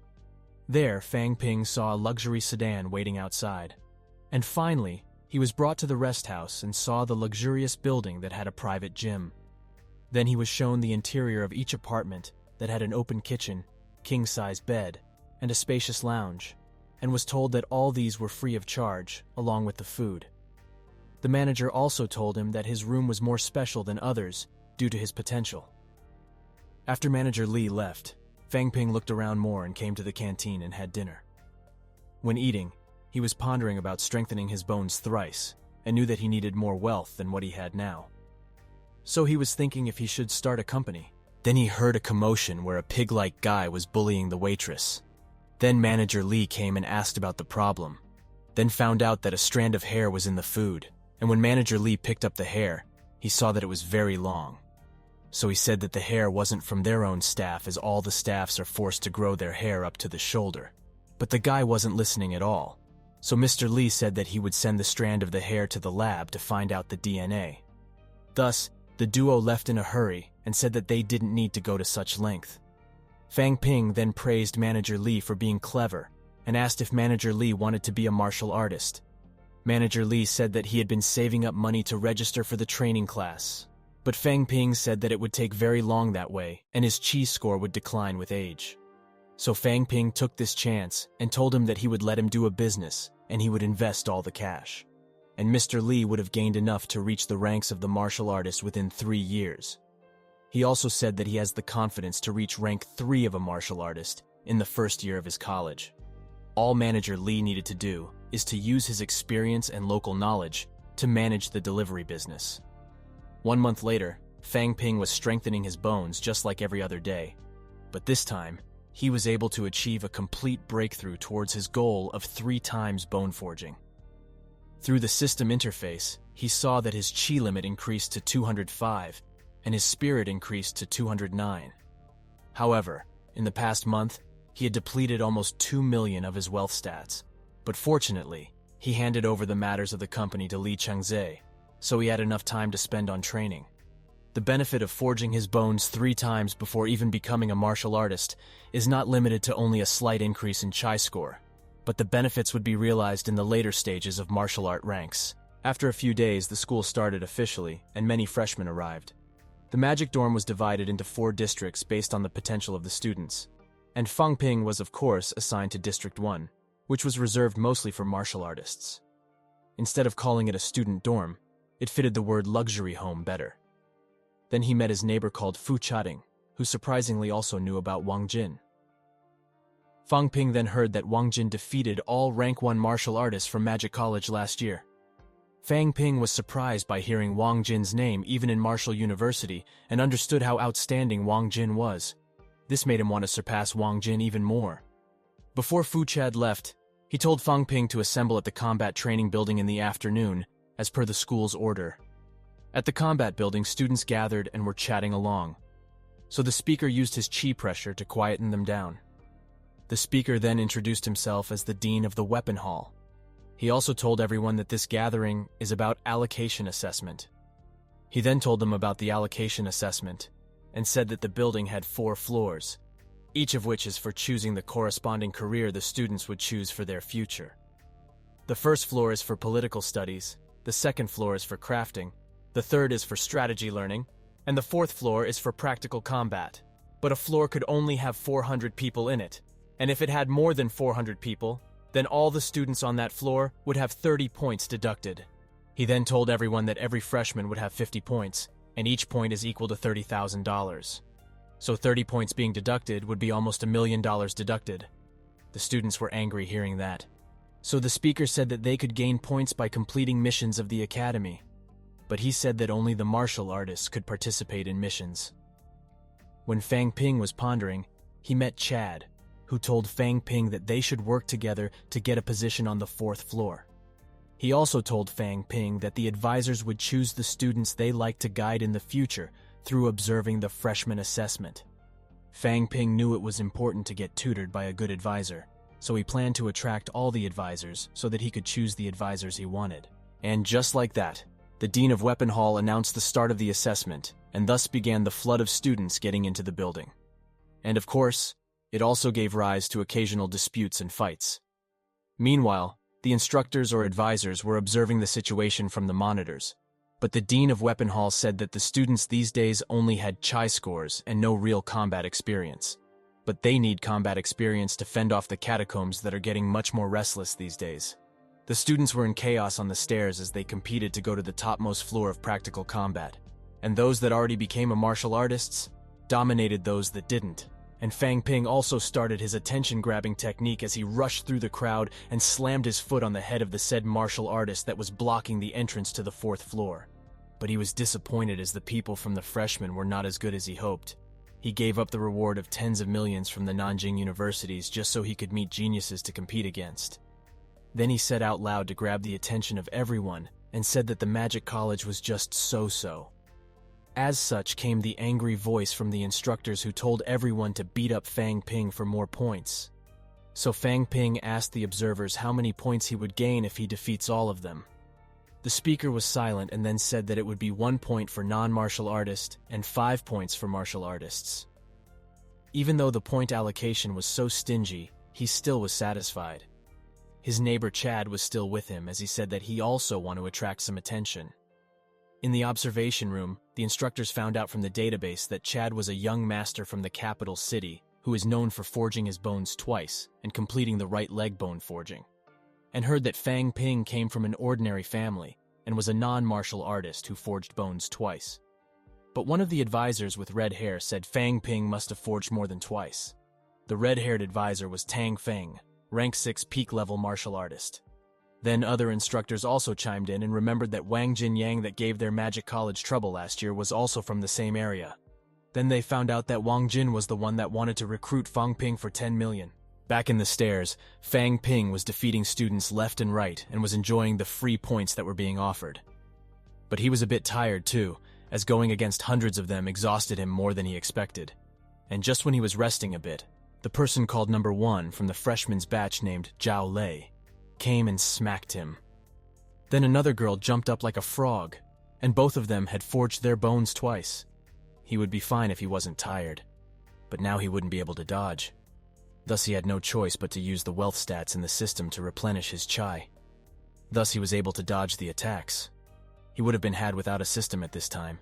There, Fang Ping saw a luxury sedan waiting outside. And finally, he was brought to the rest house and saw the luxurious building that had a private gym. Then he was shown the interior of each apartment that had an open kitchen, king-size bed, and a spacious lounge, and was told that all these were free of charge, along with the food. The manager also told him that his room was more special than others due to his potential. After Manager Li left, Fang Ping looked around more and came to the canteen and had dinner. When eating, he was pondering about strengthening his bones thrice and knew that he needed more wealth than what he had now. So he was thinking if he should start a company. Then he heard a commotion where a pig-like guy was bullying the waitress. Then Manager Li came and asked about the problem. then found out that a strand of hair was in the food, and when Manager Lee picked up the hair, he saw that it was very long. So he said that the hair wasn't from their own staff, as all the staffs are forced to grow their hair up to the shoulder. But the guy wasn't listening at all. So Mr. Lee said that he would send the strand of the hair to the lab to find out the DNA. Thus, the duo left in a hurry and said that they didn't need to go to such length. Fang Ping then praised Manager Lee for being clever and asked if Manager Lee wanted to be a martial artist. Manager Lee said that he had been saving up money to register for the training class, but Fang Ping said that it would take very long that way and his chi score would decline with age. So Fang Ping took this chance and told him that he would let him do a business and he would invest all the cash. And Mr. Lee would have gained enough to reach the ranks of the martial artist within 3 years. He also said that he has the confidence to reach rank 3 of a martial artist in the first year of his college. All Manager Lee needed to do is to use his experience and local knowledge to manage the delivery business. 1 month later, Fang Ping was strengthening his bones just like every other day, but this time, he was able to achieve a complete breakthrough towards his goal of 3 times bone forging. Through the system interface, he saw that his chi limit increased to 205 and his spirit increased to 209. However, in the past month, he had depleted almost 2 million of his wealth stats, but fortunately, he handed over the matters of the company to Li Chengzhe, so he had enough time to spend on training. The benefit of forging his bones 3 times before even becoming a martial artist is not limited to only a slight increase in chi score, but the benefits would be realized in the later stages of martial art ranks. After a few days, the school started officially, and many freshmen arrived. The Magic Dorm was divided into 4 districts based on the potential of the students, and Fang Ping was of course assigned to District 1, which was reserved mostly for martial artists. Instead of calling it a student dorm, it fitted the word luxury home better. Then he met his neighbor called Fu Chating, who surprisingly also knew about Wang Jin. Fang Ping then heard that Wang Jin defeated all rank 1 martial artists from Magic College last year. Fang Ping was surprised by hearing Wang Jin's name even in Martial University and understood how outstanding Wang Jin was. This made him want to surpass Wang Jin even more. Before Fu Chad left, he told Fang Ping to assemble at the combat training building in the afternoon, as per the school's order. At the combat building, students gathered and were chatting along, so the speaker used his chi pressure to quieten them down. The speaker then introduced himself as the dean of the weapon hall. He also told everyone that this gathering is about allocation assessment. He then told them about the allocation assessment and said that the building had 4 floors, each of which is for choosing the corresponding career the students would choose for their future. The first floor is for political studies, the second floor is for crafting, the third is for strategy learning, and the 4th floor is for practical combat. But a floor could only have 400 people in it, and if it had more than 400 people, then all the students on that floor would have 30 points deducted. He then told everyone that every freshman would have 50 points, and each point is equal to $30,000. So 30 points being deducted would be almost $1 million deducted. The students were angry hearing that. So the speaker said that they could gain points by completing missions of the academy, but he said that only the martial artists could participate in missions. When Fang Ping was pondering, he met Chad, who told Fang Ping that they should work together to get a position on the 4th floor. He also told Fang Ping that the advisors would choose the students they liked to guide in the future through observing the freshman assessment. Fang Ping knew it was important to get tutored by a good advisor, so he planned to attract all the advisors so that he could choose the advisors he wanted. And just like that, the Dean of Weapon Hall announced the start of the assessment, and thus began the flood of students getting into the building. And of course, it also gave rise to occasional disputes and fights. Meanwhile, the instructors or advisors were observing the situation from the monitors, but the Dean of Weapon Hall said that the students these days only had chi scores and no real combat experience. But they need combat experience to fend off the catacombs that are getting much more restless these days. The students were in chaos on the stairs as they competed to go to the topmost floor of practical combat, and those that already became a martial artists dominated those that didn't. And Fang Ping also started his attention-grabbing technique as he rushed through the crowd and slammed his foot on the head of the said martial artist that was blocking the entrance to the 4th floor. But he was disappointed as the people from the freshmen were not as good as he hoped. He gave up the reward of tens of millions from the Nanjing universities just so he could meet geniuses to compete against. Then he said out loud to grab the attention of everyone and said that the Magic College was just so-so. As such came the angry voice from the instructors who told everyone to beat up Fang Ping for more points. So Fang Ping asked the observers how many points he would gain if he defeats all of them. The speaker was silent and then said that it would be 1 point for non-martial artists and 5 points for martial artists. Even though the point allocation was so stingy, he still was satisfied. His neighbor Chad was still with him as he said that he also wanted to attract some attention. In the observation room, the instructors found out from the database that Chad was a young master from the capital city who is known for forging his bones twice and completing the right leg bone forging, and heard that Fang Ping came from an ordinary family and was a non-martial artist who forged bones twice. But one of the advisors with red hair said Fang Ping must have forged more than twice. The red-haired advisor was Tang Feng, rank 6 peak-level martial artist. Then other instructors also chimed in and remembered that Wang Jinyang that gave their Magic College trouble last year was also from the same area. Then they found out that Wang Jin was the one that wanted to recruit Fang Ping for 10 million. Back in the stairs, Fang Ping was defeating students left and right and was enjoying the free points that were being offered. But he was a bit tired too, as going against hundreds of them exhausted him more than he expected. And just when he was resting a bit, the person called number 1 from the freshman's batch named Zhao Lei came and smacked him. Then another girl jumped up like a frog, and both of them had forged their bones twice. He would be fine if he wasn't tired, but now he wouldn't be able to dodge. Thus he had no choice but to use the wealth stats in the system to replenish his chai. Thus he was able to dodge the attacks. He would have been had without a system at this time.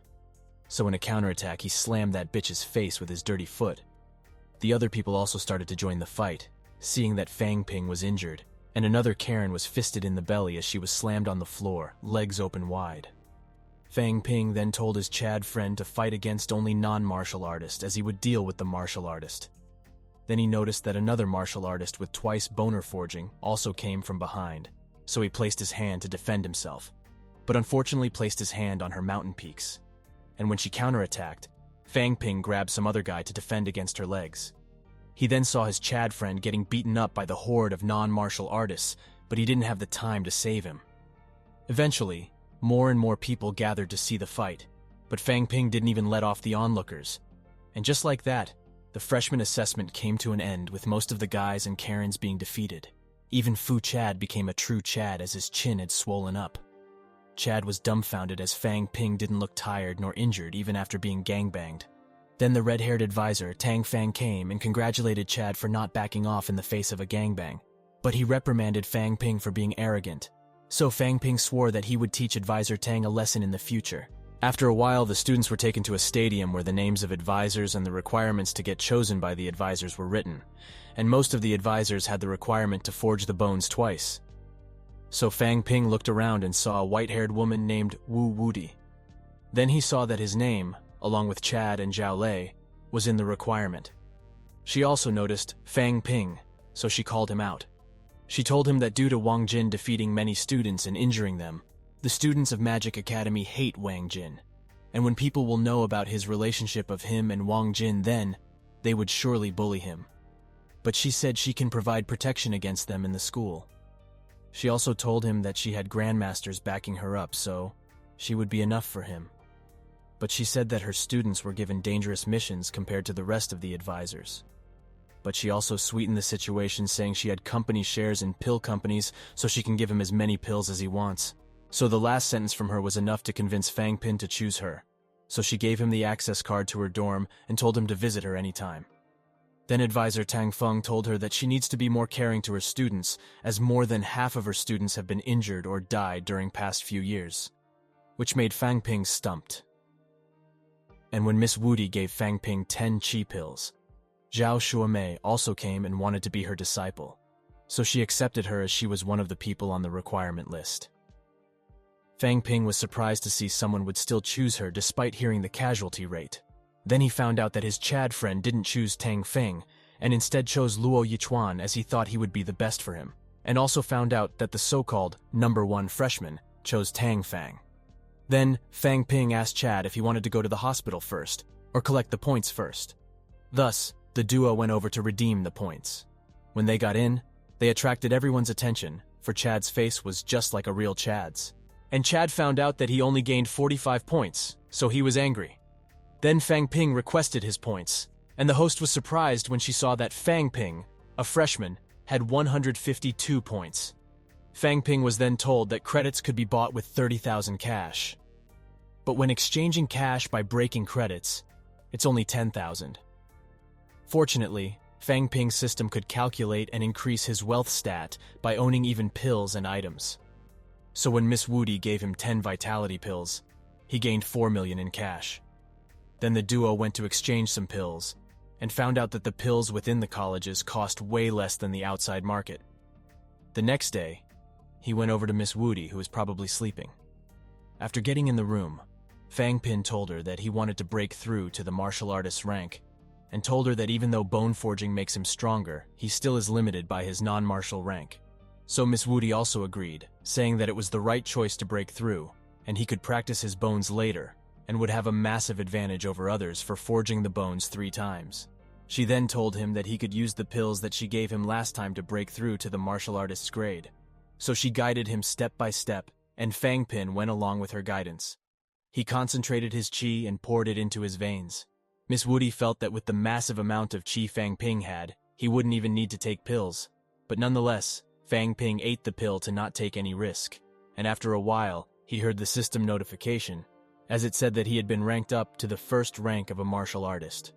So in a counterattack he slammed that bitch's face with his dirty foot. The other people also started to join the fight, seeing that Fang Ping was injured, and another Karen was fisted in the belly as she was slammed on the floor, legs open wide. Fang Ping then told his Chad friend to fight against only non-martial artists as he would deal with the martial artist. Then he noticed that another martial artist with twice boner forging also came from behind, so he placed his hand to defend himself, but unfortunately placed his hand on her mountain peaks. And when she counterattacked, Fang Ping grabbed some other guy to defend against her legs. He then saw his Chad friend getting beaten up by the horde of non-martial artists, but he didn't have the time to save him. Eventually, more and more people gathered to see the fight, but Fang Ping didn't even let off the onlookers. And just like that, the freshman assessment came to an end with most of the guys and Karens being defeated. Even Fu Chad became a true Chad as his chin had swollen up. Chad was dumbfounded as Fang Ping didn't look tired nor injured even after being gangbanged. Then the red-haired advisor, Tang Fang, came and congratulated Chad for not backing off in the face of a gangbang. But he reprimanded Fang Ping for being arrogant. So Fang Ping swore that he would teach advisor Tang a lesson in the future. After a while, the students were taken to a stadium where the names of advisors and the requirements to get chosen by the advisors were written, and most of the advisors had the requirement to forge the bones twice. So Fang Ping looked around and saw a white-haired woman named Wu Wudi. Then he saw that his name, along with Chad and Zhao Lei, was in the requirement. She also noticed Fang Ping, so she called him out. She told him that due to Wang Jin defeating many students and injuring them, the students of Magic Academy hate Wang Jin, and when people will know about his relationship of him and Wang Jin then, they would surely bully him. But she said she can provide protection against them in the school. She also told him that she had grandmasters backing her up, so she would be enough for him. But she said that her students were given dangerous missions compared to the rest of the advisors. But she also sweetened the situation saying she had company shares in pill companies so she can give him as many pills as he wants. So the last sentence from her was enough to convince Fang Ping to choose her. So she gave him the access card to her dorm and told him to visit her anytime. Then advisor Tang Feng told her that she needs to be more caring to her students, as more than half of her students have been injured or died during past few years, which made Fang Ping stumped. And when Miss Wudi gave Fang Ping 10 chi pills, Zhao Shuamei also came and wanted to be her disciple, so she accepted her as she was one of the people on the requirement list. Fang Ping was surprised to see someone would still choose her despite hearing the casualty rate. Then he found out that his Chad friend didn't choose Tang Feng, and instead chose Luo Yichuan as he thought he would be the best for him, and also found out that the so-called number 1 freshman chose Tang Fang. Then, Fang Ping asked Chad if he wanted to go to the hospital first, or collect the points first. Thus, the duo went over to redeem the points. When they got in, they attracted everyone's attention, for Chad's face was just like a real Chad's. And Chad found out that he only gained 45 points, so he was angry. Then Fang Ping requested his points, and the host was surprised when she saw that Fang Ping, a freshman, had 152 points. Fang Ping was then told that credits could be bought with 30,000 cash. But when exchanging cash by breaking credits, it's only 10,000. Fortunately, Fang Ping's system could calculate and increase his wealth stat by owning even pills and items. So when Miss Woody gave him 10 vitality pills, he gained 4 million in cash. Then the duo went to exchange some pills, and found out that the pills within the colleges cost way less than the outside market. The next day, he went over to Miss Woody, who was probably sleeping. After getting in the room, Fang Ping told her that he wanted to break through to the martial artist's rank, and told her that even though bone forging makes him stronger, he still is limited by his non-martial rank. So Miss Woody also agreed, saying that it was the right choice to break through, and he could practice his bones later, and would have a massive advantage over others for forging the bones 3 times. She then told him that he could use the pills that she gave him last time to break through to the martial artist's grade. So she guided him step by step, and Fang Ping went along with her guidance. He concentrated his qi and poured it into his veins. Miss Woody felt that with the massive amount of qi Fang Ping had, he wouldn't even need to take pills. But nonetheless, Fang Ping ate the pill to not take any risk, and after a while, he heard the system notification, as it said that he had been ranked up to the first rank of a martial artist.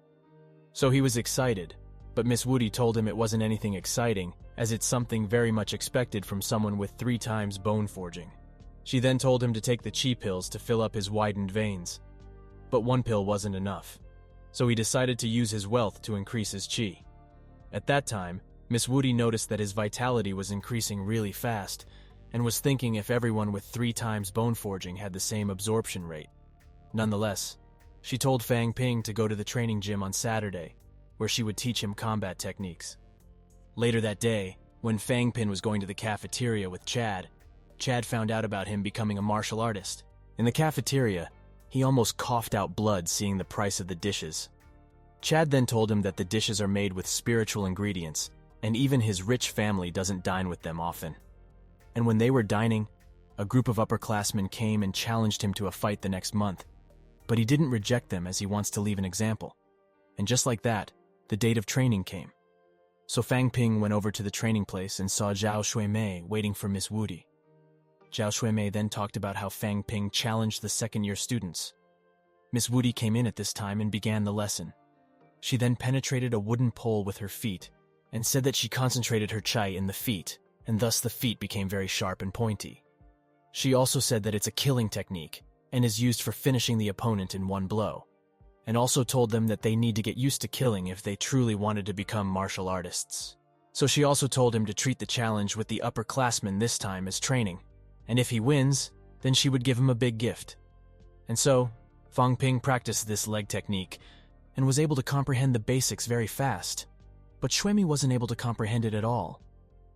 So he was excited, but Miss Woody told him it wasn't anything exciting, as it's something very much expected from someone with 3 times bone forging. She then told him to take the qi pills to fill up his widened veins. But 1 pill wasn't enough, so he decided to use his wealth to increase his qi. At that time, Miss Woody noticed that his vitality was increasing really fast, and was thinking if everyone with 3 times bone forging had the same absorption rate. Nonetheless, she told Fang Ping to go to the training gym on Saturday, where she would teach him combat techniques. Later that day, when Fang Ping was going to the cafeteria with Chad, Chad found out about him becoming a martial artist. In the cafeteria, he almost coughed out blood seeing the price of the dishes. Chad then told him that the dishes are made with spiritual ingredients, and even his rich family doesn't dine with them often. And when they were dining, a group of upperclassmen came and challenged him to a fight the next month. But he didn't reject them as he wants to leave an example. And just like that, the date of training came. So Fang Ping went over to the training place and saw Zhao Xuemei waiting for Miss Woody. Zhao Xuemei then talked about how Fang Ping challenged the second-year students. Miss Woody came in at this time and began the lesson. She then penetrated a wooden pole with her feet and said that she concentrated her qi in the feet, and thus the feet became very sharp and pointy. She also said that it's a killing technique and is used for finishing the opponent in 1 blow, and also told them that they need to get used to killing if they truly wanted to become martial artists. So she also told him to treat the challenge with the upperclassmen this time as training, and if he wins, then she would give him a big gift. And so, Fang Ping practiced this leg technique and was able to comprehend the basics very fast, but Xuemi wasn't able to comprehend it at all.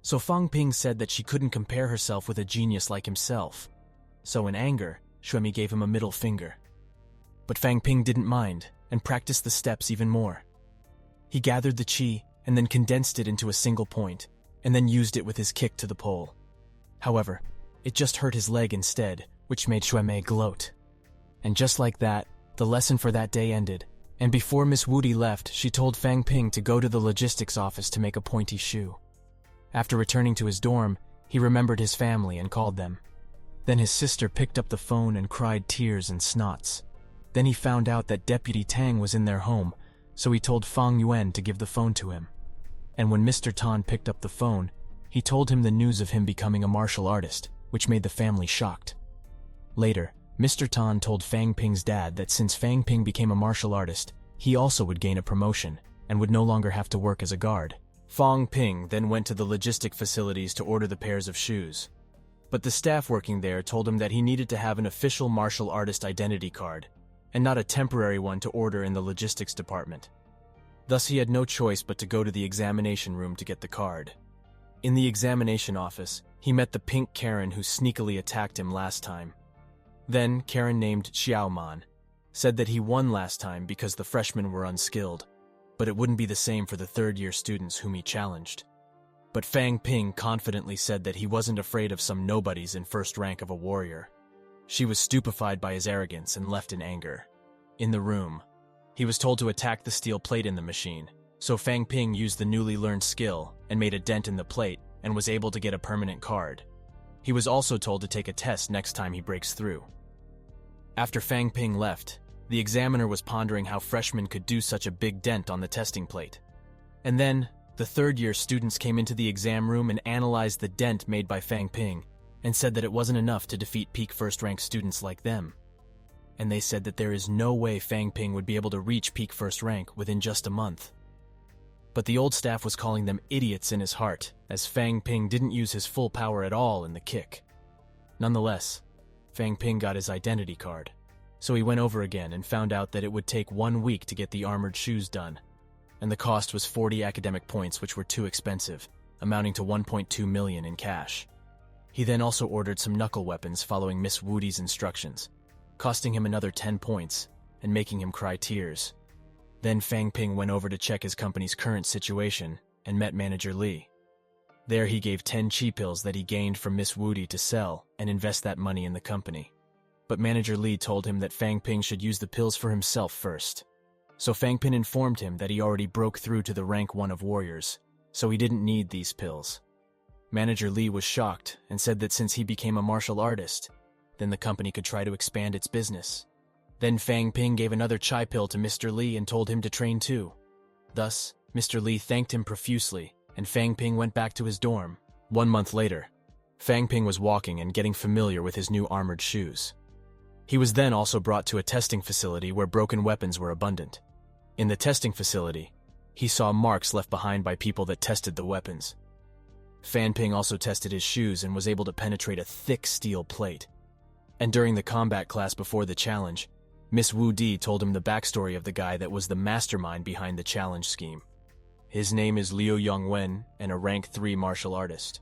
So Fang Ping said that she couldn't compare herself with a genius like himself. So in anger, Xuemi gave him a middle finger. But Fang Ping didn't mind and practiced the steps even more. He gathered the qi and then condensed it into a single point, and then used it with his kick to the pole. However, it just hurt his leg instead, which made Xuemei gloat. And just like that, the lesson for that day ended, and before Miss Woody left, she told Fang Ping to go to the logistics office to make a pointy shoe. After returning to his dorm, he remembered his family and called them. Then his sister picked up the phone and cried tears and snots. Then he found out that Deputy Tang was in their home, so he told Fang Yuan to give the phone to him. And when Mr. Tan picked up the phone, he told him the news of him becoming a martial artist, which made the family shocked. Later, Mr. Tan told Fang Ping's dad that since Fang Ping became a martial artist, he also would gain a promotion and would no longer have to work as a guard. Fang Ping then went to the logistic facilities to order the pairs of shoes. But the staff working there told him that he needed to have an official martial artist identity card, and not a temporary one to order in the logistics department. Thus he had no choice but to go to the examination room to get the card. In the examination office, he met the pink Karen who sneakily attacked him last time. Then Karen named Xiaoman said that he won last time because the freshmen were unskilled, but it wouldn't be the same for the third-year students whom he challenged. But Fang Ping confidently said that he wasn't afraid of some nobodies in first rank of a warrior. She was stupefied by his arrogance and left in anger. In the room, he was told to attack the steel plate in the machine, so Fang Ping used the newly learned skill and made a dent in the plate and was able to get a permanent card. He was also told to take a test next time he breaks through. After Fang Ping left, the examiner was pondering how freshmen could do such a big dent on the testing plate. And then, the third-year students came into the exam room and analyzed the dent made by Fang Ping and said that it wasn't enough to defeat peak first-rank students like them. And they said that there is no way Fang Ping would be able to reach peak first rank within just a month. But the old staff was calling them idiots in his heart, as Fang Ping didn't use his full power at all in the kick. Nonetheless, Fang Ping got his identity card, so he went over again and found out that it would take 1 week to get the armored shoes done, and the cost was 40 academic points, which were too expensive, amounting to 1.2 million in cash. He then also ordered some knuckle weapons following Miss Woody's instructions, costing him another 10 points and making him cry tears. Then Fang Ping went over to check his company's current situation and met Manager Lee. There he gave 10 chi pills that he gained from Miss Woody to sell and invest that money in the company. But Manager Lee told him that Fang Ping should use the pills for himself first. So Fang Ping informed him that he already broke through to the rank 1 of warriors, so he didn't need these pills. Manager Lee was shocked and said that since he became a martial artist, then the company could try to expand its business. Then Fang Ping gave another chai pill to Mr. Lee and told him to train too. Thus, Mr. Lee thanked him profusely, and Fang Ping went back to his dorm. 1 month later, Fang Ping was walking and getting familiar with his new armored shoes. He was then also brought to a testing facility where broken weapons were abundant. In the testing facility, he saw marks left behind by people that tested the weapons. Fang Ping also tested his shoes and was able to penetrate a thick steel plate. And during the combat class before the challenge, Miss Wu Di told him the backstory of the guy that was the mastermind behind the challenge scheme. His name is Liu Yongwen and a rank 3 martial artist.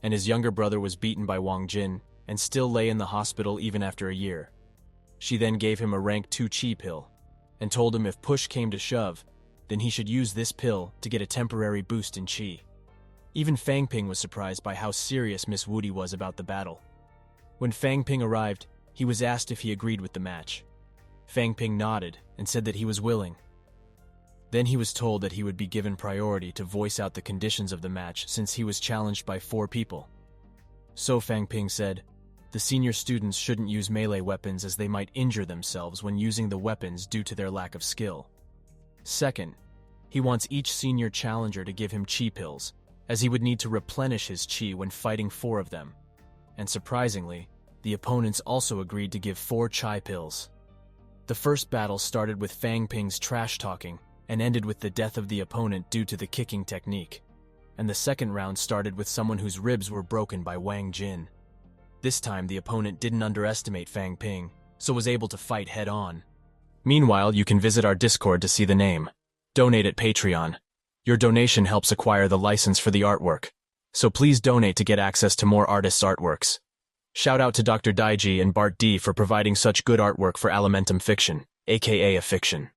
And his younger brother was beaten by Wang Jin and still lay in the hospital even after a year. She then gave him a rank 2 chi pill and told him if push came to shove, then he should use this pill to get a temporary boost in chi. Even Fang Ping was surprised by how serious Miss Woody was about the battle. When Fang Ping arrived, he was asked if he agreed with the match. Fang Ping nodded and said that he was willing. Then he was told that he would be given priority to voice out the conditions of the match since he was challenged by 4 people. So Fang Ping said, the senior students shouldn't use melee weapons as they might injure themselves when using the weapons due to their lack of skill. Second, he wants each senior challenger to give him chi pills, as he would need to replenish his chi when fighting 4 of them. And surprisingly, the opponents also agreed to give 4 chai pills. The first battle started with Fang Ping's trash-talking and ended with the death of the opponent due to the kicking technique. And the second round started with someone whose ribs were broken by Wang Jin. This time, the opponent didn't underestimate Fang Ping, so was able to fight head-on. Meanwhile, you can visit our Discord to see the name. Donate at Patreon. Your donation helps acquire the license for the artwork, so please donate to get access to more artists' artworks. Shout out to Dr. Daiji and Bart D for providing such good artwork for Alementum Fiction, aka a fiction.